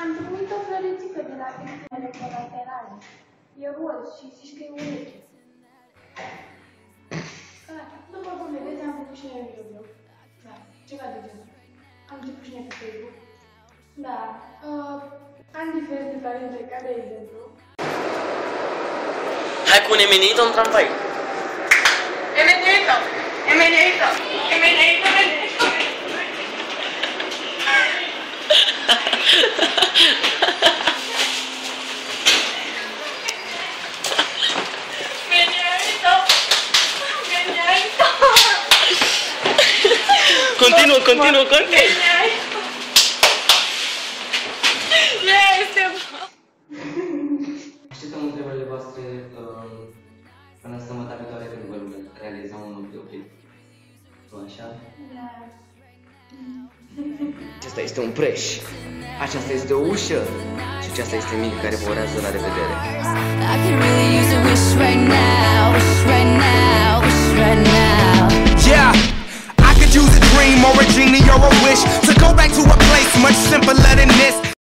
Am primit o floricică de la victimele colaterale. E roz și zici că e ureche. După cum vedeți, am făcut și noi un video. Da, ceva de genul. Am început și noi pe Facebook. Da, am diferite talente, ca de exemplu. Hai cu un emenito în tramvai. Emenito! Emenito! Emenito! Continuă. Așteptăm întrebările voastre până săptămâna viitoare când vom realiza un nou videoclip. Nu așa? Da. Acesta este un preș, aceasta este o ușă și aceasta este Mica care vă urează la revedere. I could really use a wish right now, wish right now, wish right now. Yeah, I could use a dream or a genie or a wish to go back to a place much simpler than